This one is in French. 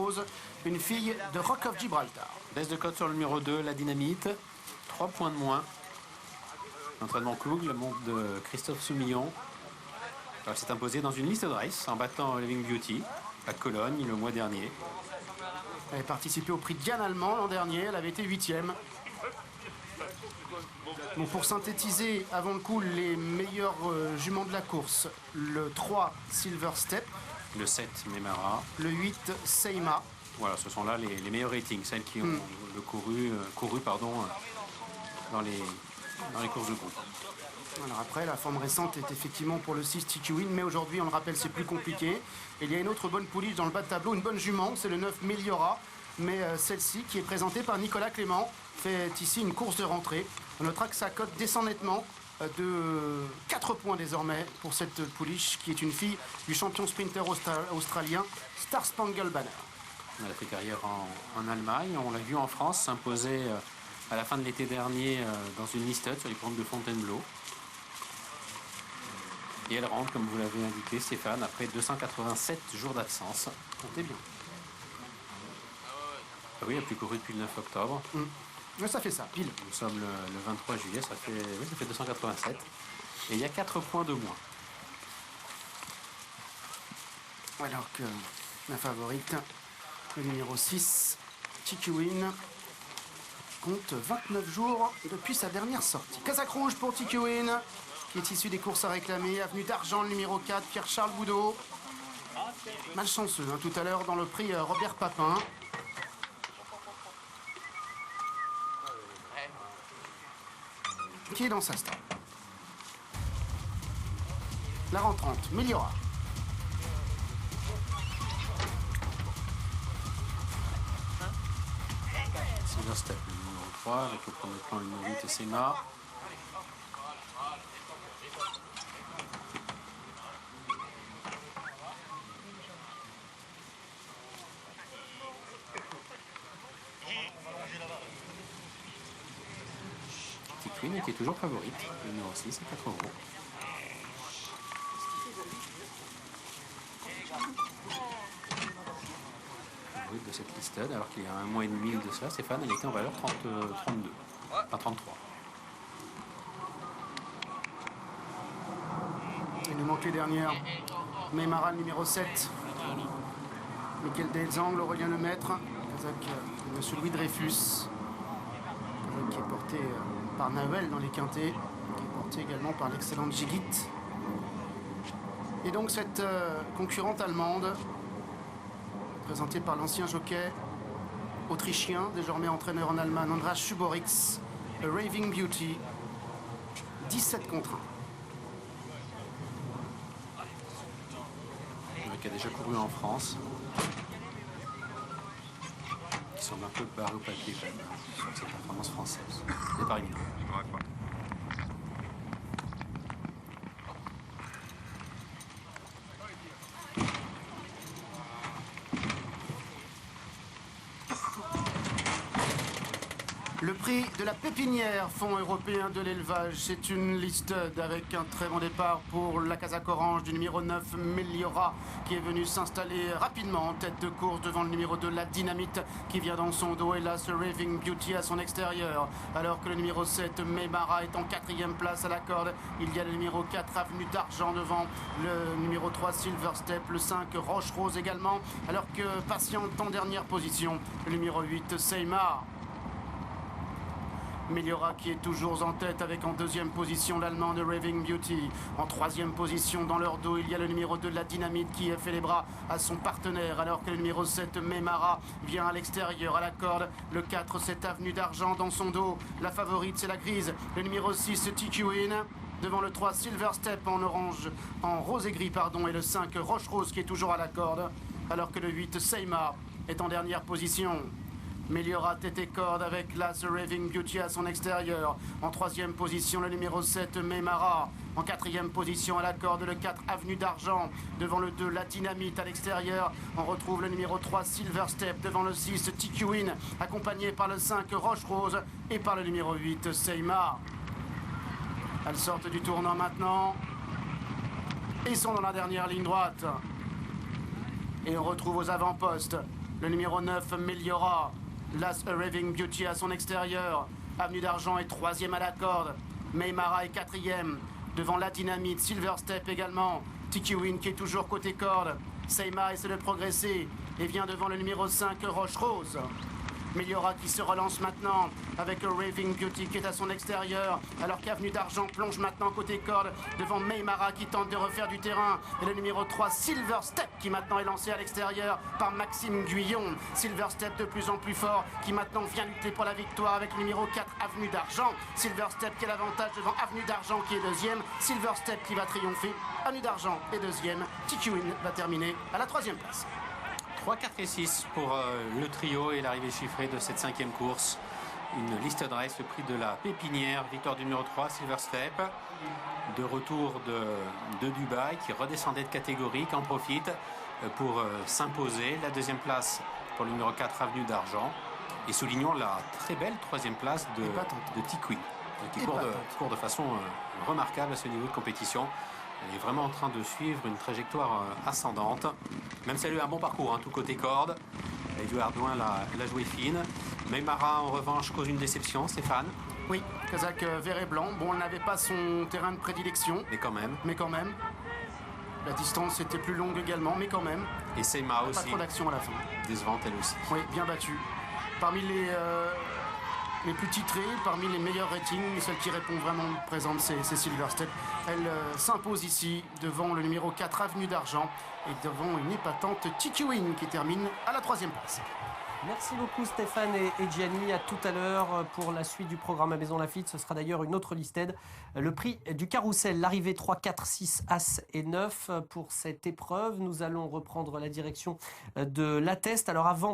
Roche-Rose, une fille de Rock of Gibraltar. Baisse de cote sur le numéro 2, la Dynamite. 3 points de moins. Entraînement Cloug, le monde de Christophe Soumillon. Elle s'est imposée dans une liste de race en battant Living Beauty à Cologne le mois dernier. Elle a participé au prix Diane Allemand l'an dernier, elle avait été 8e. Bon, pour synthétiser avant le coup les meilleurs juments de la course, le 3 Silver Step, le 7 Memara, le 8 Seima. Voilà, ce sont là les meilleurs ratings, celles qui ont couru dans les courses de groupe. Alors après, la forme récente est effectivement pour le 6 TQ Win, mais aujourd'hui, on le rappelle, c'est plus compliqué. Et il y a une autre bonne pouliche dans le bas de tableau, une bonne jument, c'est le 9 Meliora. Mais celle-ci, qui est présentée par Nicolas Clément, fait ici une course de rentrée. On notera que sa cote descend nettement de 4 points désormais pour cette pouliche, qui est une fille du champion sprinter australien Star Spangled Banner. Elle a fait carrière en Allemagne, on l'a vu en France s'imposer à la fin de l'été dernier dans une listed sur les courses de Fontainebleau. Et elle rentre, comme vous l'avez indiqué, Stéphane, après 287 jours d'absence. Comptez bien. Ah oui, elle n'a plus couru depuis le 9 octobre. Mais ça fait ça, pile. Nous sommes le 23 juillet, ça fait 287. Et il y a 4 points de moins. Alors que la favorite, le numéro 6, TQ Win, compte 29 jours depuis sa dernière sortie. Casaque rouge pour TQ Win, qui est issu des courses à réclamer. Avenue d'Argent, le numéro 4, Pierre-Charles Boudot. Malchanceux, hein, tout à l'heure dans le prix Robert Papin. Qui est dans sa stade. La rentrante, Meliora. Silver Step, le numéro 3, avec le premier plan, le numéro 8 et Sema. Queen qui est toujours favorite, le numéro 6 à 4 €. Favorite de cette listed, alors qu'il y a un mois et demi de cela, Stéphane, elle était en valeur 32, enfin 33. Il nous manque les dernières. Memara, numéro 7. Michael Delzang, Aurélien Lemaître. Monsieur Louis Dreyfus. Qui est porté par Nawel dans les quintés, qui est porté également par l'excellente Gigit. Et donc cette concurrente allemande, présentée par l'ancien jockey autrichien, désormais entraîneur en Allemagne, Andras Schuborix, le Raving Beauty, 17 contre 1. Qui a déjà couru en France. Qui semble un peu barré au papier quand même, sur cette performance française. Départ évident. Le prix de la pépinière, Fonds européen de l'élevage, c'est une listed avec un très bon départ pour la casaque orange du numéro 9, Meliora, qui est venu s'installer rapidement en tête de course devant le numéro 2, la Dynamite, qui vient dans son dos, et là, ce Raving Beauty à son extérieur. Alors que le numéro 7, Memara, est en 4e place à la corde. Il y a le numéro 4, Avenue d'Argent devant le numéro 3, Silver Step, le 5, Roche-Rose également. Alors que patiente en dernière position, le numéro 8, Seima. Meliora qui est toujours en tête avec en 2e position l'allemand de Raving Beauty. En 3e position dans leur dos, il y a le numéro 2 de la Dynamite qui fait les bras à son partenaire, alors que le numéro 7 Memara vient à l'extérieur à la corde. Le 4, cette Avenue d'Argent dans son dos. La favorite, c'est la grise. Le numéro 6 TQ Win. Devant le 3 Silver Step en orange, en rose et gris pardon, et le 5 Roche-Rose qui est toujours à la corde, alors que le 8 Seima est en dernière position. Meliora tête et corde avec la The Raving Beauty à son extérieur. En 3e position, le numéro 7, Memara. En 4e position à la corde, le 4, Avenue d'Argent. Devant le 2, la Dynamite à l'extérieur. On retrouve le numéro 3, Silver Step. Devant le 6, TQ Win, accompagné par le 5, Roche-Rose. Et par le numéro 8, Seima. Elles sortent du tournant maintenant. Ils sont dans la dernière ligne droite. Et on retrouve aux avant-postes Le numéro 9, Meliora. Last Raving Beauty à son extérieur. Avenue d'Argent est 3e à la corde. Maymara est 4e. Devant la Dynamite, Silver Step également. Tiki Win qui est toujours côté corde. Seima essaie de progresser et vient devant le numéro 5, Roche Rose. Meliora qui se relance maintenant avec Raving Beauty qui est à son extérieur, alors qu'Avenue d'Argent plonge maintenant côté corde devant Maymara qui tente de refaire du terrain. Et le numéro 3, Silver Step, qui maintenant est lancé à l'extérieur par Maxime Guyon. Silver Step de plus en plus fort, qui maintenant vient lutter pour la victoire avec le numéro 4, Avenue d'Argent. Silver Step qui a l'avantage devant Avenue d'Argent qui est 2e. Silver Step qui va triompher. Avenue d'Argent est 2e. TQ Win va terminer à la 3e place. 3, 4 et 6 pour le trio et l'arrivée chiffrée de cette 5e course. Une liste de race, le prix de la Pépinière, victoire du numéro 3, Silver Step. De retour de Dubaï qui redescendait de catégorie, qui en profite pour s'imposer. La 2e place pour le numéro 4, Avenue d'Argent. Et soulignons la très belle 3e place de Tikwi, qui court de façon remarquable à ce niveau de compétition. Elle est vraiment en train de suivre une trajectoire ascendante, même si elle a eu un bon parcours, hein, tout côté corde. Edouard Douin l'a joué fine. Maymara, en revanche, cause une déception, Stéphane. Oui, Kazakh vert et blanc. Bon, elle n'avait pas son terrain de prédilection. Mais quand même. La distance était plus longue également, mais quand même. Et Seima aussi. Pas trop d'action à la fin. Décevante, elle aussi. Oui, bien battue. Parmi les plus titrées, parmi les meilleurs ratings, celle qui répond vraiment présente, c'est Silver Step. Elle s'impose ici devant le numéro 4, Avenue d'Argent, et devant une épatante TQ Win qui termine à la 3e place. Merci beaucoup Stéphane et Gianni. À tout à l'heure pour la suite du programme à Maison Lafitte. Ce sera d'ailleurs une autre listed. Le prix du carrousel, l'arrivée 3, 4, 6, As et 9 pour cette épreuve. Nous allons reprendre la direction de l'Attest. Alors avant